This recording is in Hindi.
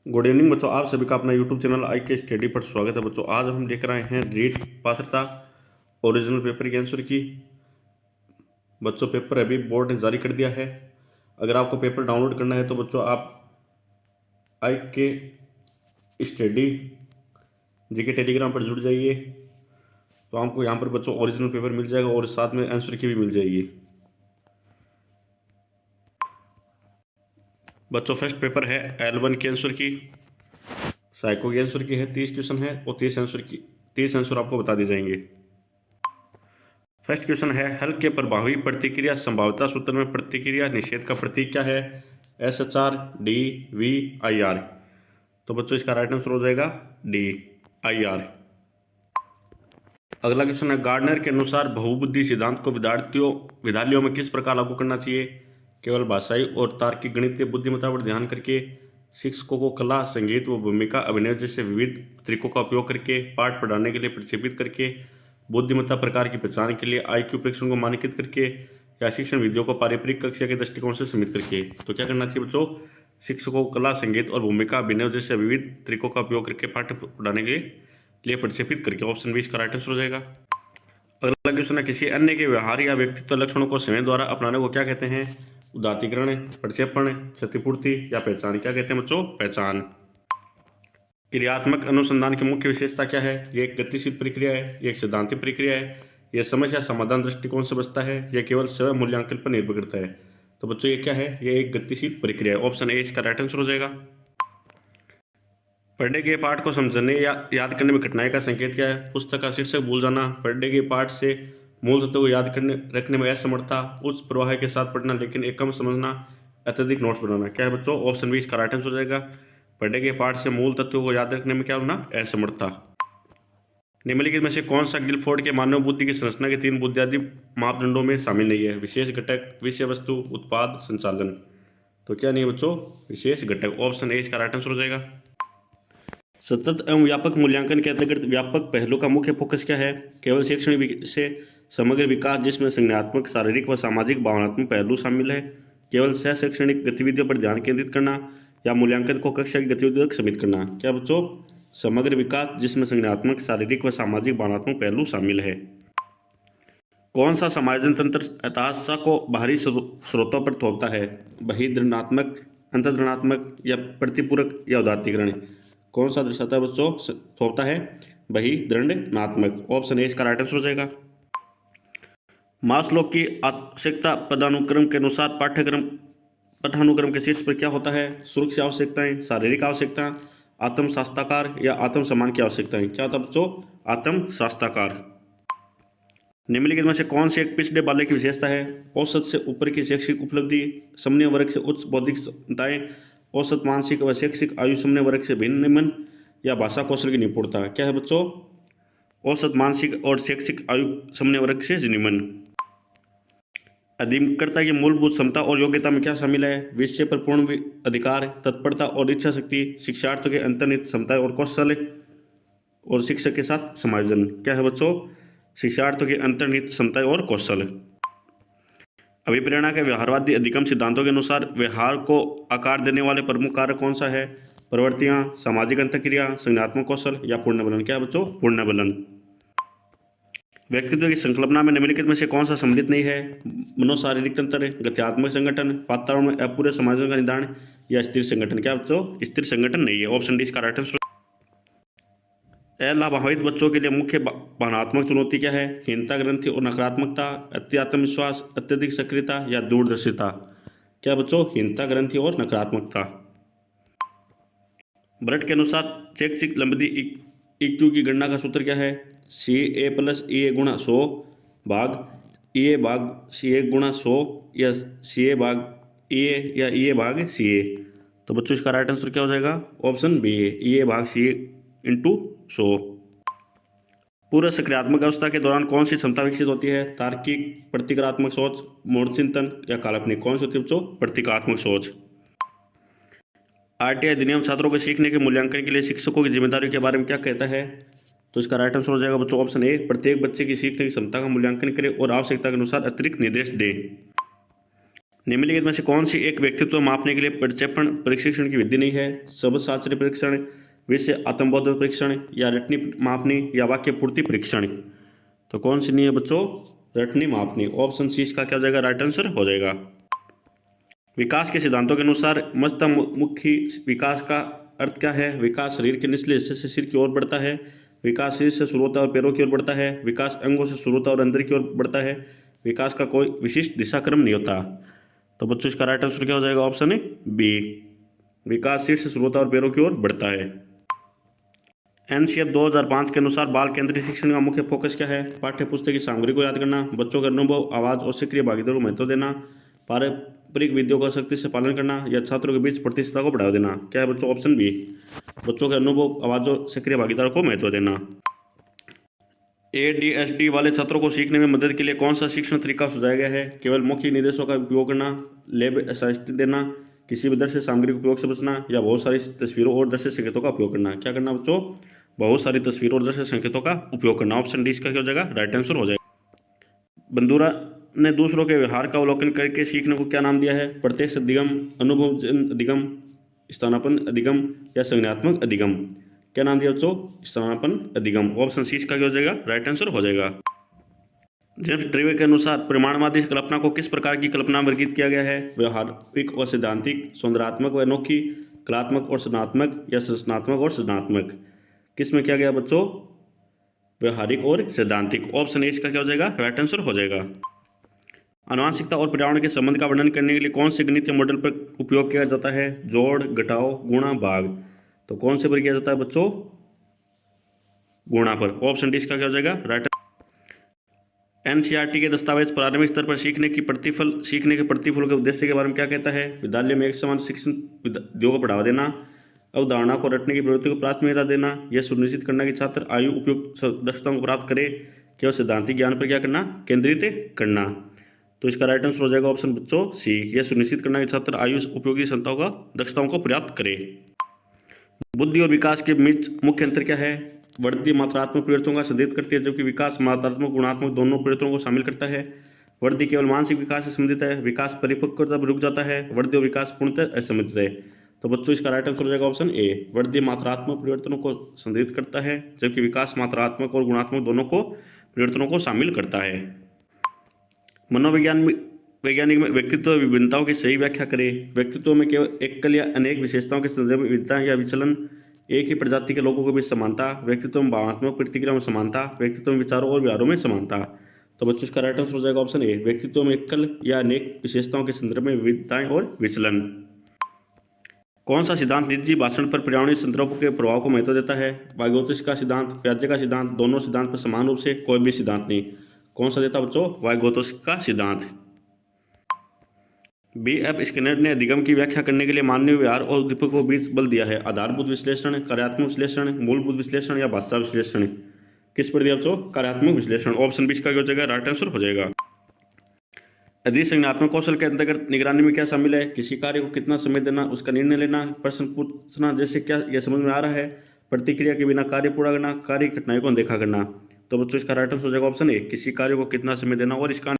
गुड इवनिंग बच्चों, आप सभी का अपना यूट्यूब चैनल आई के स्टडी पर स्वागत है। बच्चों आज हम देख रहे हैं रीट पात्रता ओरिजिनल पेपर के आंसर की। बच्चों पेपर अभी बोर्ड ने जारी कर दिया है। अगर आपको पेपर डाउनलोड करना है तो बच्चों आप आई के स्टडी जीके टेलीग्राम पर जुड़ जाइए, तो आपको यहाँ पर बच्चों ओरिजिनल पेपर मिल जाएगा और साथ में आंसर की भी मिल जाएगी। बच्चों फर्स्ट पेपर है L1 के आंसर की, साइको के आंसर की है। 30 क्वेश्चन है और 30 आंसर आपको बता दिए जाएंगे। फर्स्ट क्वेश्चन है हल के प्रभावी प्रतिक्रिया संभाव्यता सूत्र में प्रतिक्रिया निषेध का प्रतीक क्या है? SHR, D, V, IR। तो बच्चों इसका राइट आंसर हो जाएगा D, IR। अगला क्वेश्चन है गार्डनर के अनुसार बहुबुद्धि सिद्धांत को विद्यालयों में किस प्रकार लागू करना चाहिए? केवल भाषाई और तार्किक गणितीय बुद्धिमत्ता पर ध्यान करके, शिक्षकों को कला, संगीत व भूमिका अभिनय जैसे विविध तरीकों का उपयोग करके, पाठ पढ़ाने के लिए प्रक्षेपित करके, बुद्धिमत्ता प्रकार की पहचान के लिए IQ परीक्षण को मानकीकृत करके, या शिक्षण विधियों को पारंपरिक कक्षा के दृष्टिकोण से सीमित करके। तो क्या करना चाहिए बच्चों? शिक्षकों को कला, संगीत और भूमिका अभिनय जैसे विविध तरीकों का उपयोग करके पाठ पढ़ाने के लिए प्रक्षेपित करके। ऑप्शन बी इसका राइट आंसर हो जाएगा। अगला क्वेश्चन है किसी अन्य के व्यवहार या व्यक्तित्व लक्षणों को समय द्वारा अपनाने को क्या कहते हैं? उदात्तीकरण, प्रक्षेपण, क्षतिपूर्ति या पहचान। क्या कहते हैं बच्चों? पहचान। क्रियात्मक अनुसंधान की मुख्य विशेषता क्या है? ये एक गतिशील प्रक्रिया है, ये एक सिद्धांतिक प्रक्रिया है, यह समस्या समाधान दृष्टिकोण से बचता है, यह केवल स्वयं मूल्यांकन पर निर्भर करता है। तो बच्चों ये क्या है? ये एक गतिशील प्रक्रिया है। ऑप्शन ए इसका राइट आंसर हो जाएगा। पढ़े गए पाठ को समझने या याद करने में कठिनाई का संकेत क्या है? पुस्तक का शीर्षक भूल जाना, पढ़े गए पाठ से मूल तत्व को याद करने रखने में असमर्थता, उच्च प्रवाह के साथ पढ़ना लेकिन एक कम समझना, अत्यधिक नोट्स बनाना। क्या है बच्चों? ऑप्शन बी इसका राइट आंसर हो जाएगा। पढ़े गए पाठ से मूल तत्वों को याद रखने में क्या होना? असमर्थता। निम्नलिखित में से कौन सा गिलफोर्ड के मानव बुद्धि की संरचना के 3 बुनियादी मापदंडों में शामिल नहीं है? विशेष घटक, विषय वस्तु, उत्पाद, संचालन। तो क्या नहीं है बच्चों? विशेष घटक। ऑप्शन ए इसका राइट आंसर हो जाएगा। सतत एवं व्यापक मूल्यांकन के अंतर्गत व्यापक पहलू का मुख्य फोकस क्या है? केवल शैक्षणिक से समग्र विकास जिसमें संज्ञानात्मक, शारीरिक व सामाजिक भावनात्मक पहलू शामिल है, केवल सह शैक्षणिक गतिविधियों पर ध्यान केंद्रित करना, या मूल्यांकन को कक्षा की गतिविधियों तक सीमित करना। क्या बच्चों? समग्र विकास जिसमें संज्ञानात्मक, शारीरिक व सामाजिक भावनात्मक पहलू शामिल है। कौन सा समायोजन तंत्र हताशा को बाहरी स्रोतों पर थोपता है? बहिर्दृढ़ात्मक, अंतर्दृढ़ात्मक या प्रतिपूरक या उदात्तीकरण। कौन सा दर्शाता है बच्चों? थोपता है बहिर्दृढ़ात्मक। ऑप्शन ए इसका राइट आंसर हो जाएगा। मास्लो की आवश्यकता पदानुक्रम के अनुसार पठानुक्रम के शीर्ष पर क्या होता है? सुरक्षा आवश्यकताएं, शारीरिक आवश्यकता, आत्म शास्त्राकार या आत्म सम्मान की आवश्यकताएं। क्या होता है बच्चों? आत्म शास्त्राकार। निम्नलिखित में से कौन सी एक पिछड़े बालक की विशेषता है? औसत से ऊपर की शैक्षिक उपलब्धि, समन्वय वर्ग से उच्च बौद्धिक क्षमताएं, औसत मानसिक व शैक्षिक आयु समन्वय वर्ग से भिन्न निम्न, या भाषा कौशल की निपुणता। क्या है बच्चों? औसत मानसिक और शैक्षिक आयु समन्वय वर्ग से निम्न। अधिकर्ता की मूलभूत क्षमता और योग्यता में क्या शामिल है? विषय पर पूर्ण अधिकार, तत्परता और इच्छा शक्ति, शिक्षार्थियों के अंतर्निहित क्षमता और कौशल, और शिक्षक के साथ समायोजन। क्या है बच्चों? शिक्षार्थियों के अंतर्निहित क्षमता और कौशल। अभिप्रेरणा के व्यवहारवादी अधिगम सिद्धांतों के अनुसार व्यवहार को आकार देने वाले प्रमुख कारक कौन सा है? प्रवृत्तियां, सामाजिक अंतःक्रिया, संज्ञानात्मक कौशल या पूर्णबलन। क्या है बच्चों? पूर्णबलन। व्यक्तित्व की संकल्पना में निम्नलिखित में से कौन सा सम्मिलित नहीं है? मनोशारीरिक तंत्र, गत्यात्मक संगठन, वातावरण में अपूरे समायोजन का निदान, या स्थिर संगठन। क्या बच्चों? स्थिर संगठन नहीं है। ऑप्शन डी इसका राइट आंसर। अलाभावित बच्चों के लिए मुख्य भावनात्मक चुनौती क्या है? हीनता ग्रंथि और नकारात्मकता, अति आत्मविश्वास, अत्यधिक सक्रियता या दूरदर्शिता। क्या बच्चों? हीनता ग्रंथि और नकारात्मकता। ब्रट के अनुसार शैक्षिक लंबी EQ की गणना का सूत्र क्या है? CA + EA × 100 भाग EA भाग CA × 100, या CA भाग EA या EA भाग CA। तो बच्चों इसका राइट आंसर क्या हो जाएगा? ऑप्शन बी है, EA भाग CA × 100। पूर्व सक्रियात्मक अवस्था के दौरान कौन सी क्षमता विकसित होती है? तार्किक, प्रतीकात्मक सोच, मूढ़ चिंतन या काल्पनिक। कौन सी होती है बच्चों? प्रतीकात्मक सोच। RTI अधिनियम छात्रों के सीखने के मूल्यांकन के लिए शिक्षकों की जिम्मेदारी के बारे में क्या कहता है? तो इसका राइट आंसर हो जाएगा बच्चों ऑप्शन ए, प्रत्येक बच्चे की सीखने की क्षमता का मूल्यांकन करें और आवश्यकता के अनुसार अतिरिक्त निर्देश दें। निम्नलिखित में से कौन सी एक व्यक्तित्व मापने के लिए प्रक्षेपण परीक्षण की विधि नहीं है? शब्द शास्त्र परीक्षण, विषय आत्मबोध परीक्षण, या रटनी मापनी, या वाक्य पूर्ति परीक्षण? तो कौन सी नहीं है बच्चों? रटनी मापनी। ऑप्शन सी इसका क्या हो जाएगा? राइट आंसर हो जाएगा। विकास के सिद्धांतों के अनुसार मस्तमुखी विकास का अर्थ क्या है? विकास शरीर के निचले हिस्से से सिर की ओर बढ़ता है, विकास सिर से शुरू होता है और पैरों की ओर बढ़ता है, विकास अंगों से शुरू होता है और अंदर की ओर बढ़ता है, विकास का कोई विशिष्ट दिशाक्रम नहीं होता। तो बच्चों इसका राइट आंसर क्या हो जाएगा? ऑप्शन है बी, विकास सिर से शुरू होता है और पैरों की ओर बढ़ता है। एनसीएफ 2005 के अनुसार बाल केंद्रीय शिक्षण का मुख्य फोकस क्या है? पाठ्य पुस्तक की सामग्री को याद करना, बच्चों के अनुभव, आवाज़ और सक्रिय भागीदारी को महत्व देना, पारंपरिक विधियों का सख्ती से पालन करना, या छात्रों के बीच प्रतिष्ठा को बढ़ावा देना? क्या है बच्चों? ऑप्शन बी, बच्चों के अनुभव, आवाज़ और सक्रिय भागीदारी को महत्व देना। ADHD वाले छात्रों को सीखने में मदद के लिए कौन सा शिक्षण तरीका सुझाया गया है? केवल मौखिक निर्देशों का उपयोग करना, लैब असाइनमेंट देना, किसी भी दृश्य सामग्री के उपयोग से बचना, या बहुत सारी तस्वीरों और दृश्य संकेतों का उपयोग करना? क्या करना बच्चों? बहुत सारी तस्वीरों और दृश्य संकेतों का उपयोग करना। ऑप्शन डी इसका क्या हो जाएगा? राइट आंसर हो जाएगा। बंदूरा ने दूसरों के व्यवहार का अवलोकन करके सीखने को क्या नाम दिया है? प्रत्यक्ष अधिगम, अनुभवजन्य अधिगम, स्थानापन्न अधिगम, या संज्ञानात्मक अधिगम? क्या नाम दिया बच्चों? स्थानापन्न अधिगम। ऑप्शन सी इसका क्या हो जाएगा? राइट आंसर हो जाएगा। जेम्स ड्रेवे के अनुसार परिमाणवादी कल्पना को किस प्रकार की कल्पना वर्गीकृत किया गया है? व्यवहारिक और सिद्धांतिक, सौंदर्यात्मक व अनोखी, कलात्मक और सृजनात्मक, या संरचनात्मक और सृजनात्मक? किस में किया गया बच्चों? व्यवहारिक और सैद्धांतिक। ऑप्शन ए इसका क्या हो जाएगा? राइट आंसर हो जाएगा। आनुवंशिकता और पर्यावरण के संबंध का वर्णन करने के लिए कौन से गणितीय मॉडल पर उपयोग किया जाता है? जोड़, घटाओ, गुणा, भाग? तो कौन से पर किया जाता है बच्चों? गुणा पर। ऑप्शन डी इसका क्या हो जाएगा? राइट। एनसीईआरटी के दस्तावेज प्रारंभिक स्तर पर सीखने के प्रतिफल के उद्देश्य के बारे में क्या कहता है? विद्यालय में एक समान शिक्षण विधियों को बढ़ावा देना, अवधारणा को रटने की प्रवृत्ति को प्राथमिकता देना, यह सुनिश्चित करना कि छात्र आयु उपयुक्त दक्षताओं को प्राप्त करे, केवल सिद्धांतिक ज्ञान पर क्या करना? केंद्रित करना? तो इसका राइट आंसर हो जाएगा ऑप्शन बच्चों सी, यह सुनिश्चित करना कि छात्र आयु उपयोगी दक्षताओं को प्राप्त करे। बुद्धि और विकास के बीच मुख्य अंतर क्या है? वृद्धि मात्रात्मक परिवर्तनों का संदर्भित करती है, जबकि विकास मात्रात्मक गुणात्मक दोनों परिवर्तनों को शामिल करता है। वृद्धि केवल मानसिक विकास से संबंधित है, विकास परिपक्वता पर रुक जाता है, वृद्धि और विकास पूर्णतः असंबंधित है। तो बच्चों इसका राइट आंसर हो जाएगा ऑप्शन ए, वृद्धि मात्रात्मक परिवर्तनों को संदर्भित करता है, जबकि विकास मात्रात्मक और गुणात्मक दोनों को परिवर्तनों को शामिल करता है। वैज्ञानिक में व्यक्तित्व विभिन्नताओं की सही व्याख्या करें। व्यक्तित्व में केवल एकल या अनेक विशेषताओं के संदर्भ में विविधता या विचलन, एक ही प्रजाति के लोगों के बीच समानता, व्यक्तित्व में भावनात्मक प्रतिक्रिया में समानता, व्यक्तित्व में विचारों और व्यवहारों में समानता। तो बच्चों इसका राइट आंसर हो जाएगा ऑप्शन ए, व्यक्तित्व में एकल या अनेक विशेषताओं के संदर्भ में विविधताएं और विचलन। कौन सा सिद्धांत निजी भाषण पर पर्यावरणीय संदर्भों के प्रभाव को महत्व देता है? वाइगोत्स्की का सिद्धांत, प्याजे का सिद्धांत, दोनों सिद्धांत पर समान रूप से, कोई भी सिद्धांत नहीं? कौन सा देता बच्चों? वाइगोत्स्की का सिद्धांत। B.F. स्किनर ने अधिगम की व्याख्या करने के लिए मानवीय व्यवहार और उद्दीपकों को बीच बल दिया है? आधारभूत विश्लेषण, कार्यात्मक विश्लेषण, मूलभूत विश्लेषण, या भाषा विश्लेषण? किस पर दिया बच्चों? कार्यात्मक विश्लेषण। ऑप्शन 20 का क्या हो जाएगा? राइट आंसर हो जाएगा। अधिसंज्ञानात्मक कौशल के अंतर्गत निगरानी में क्या शामिल है? किसी कार्य को कितना समय देना, उसका निर्णय लेना, प्रश्न पूछना, जैसे क्या यह समझ में आ रहा है, प्रतिक्रिया के बिना कार्य पूरा करना, कार्य घटनाओं को अनदेखा करना? तो बच्चों इसका राइट आंसर हो जाएगा ऑप्शन ए, किसी कार्य को कितना समय देना और इसका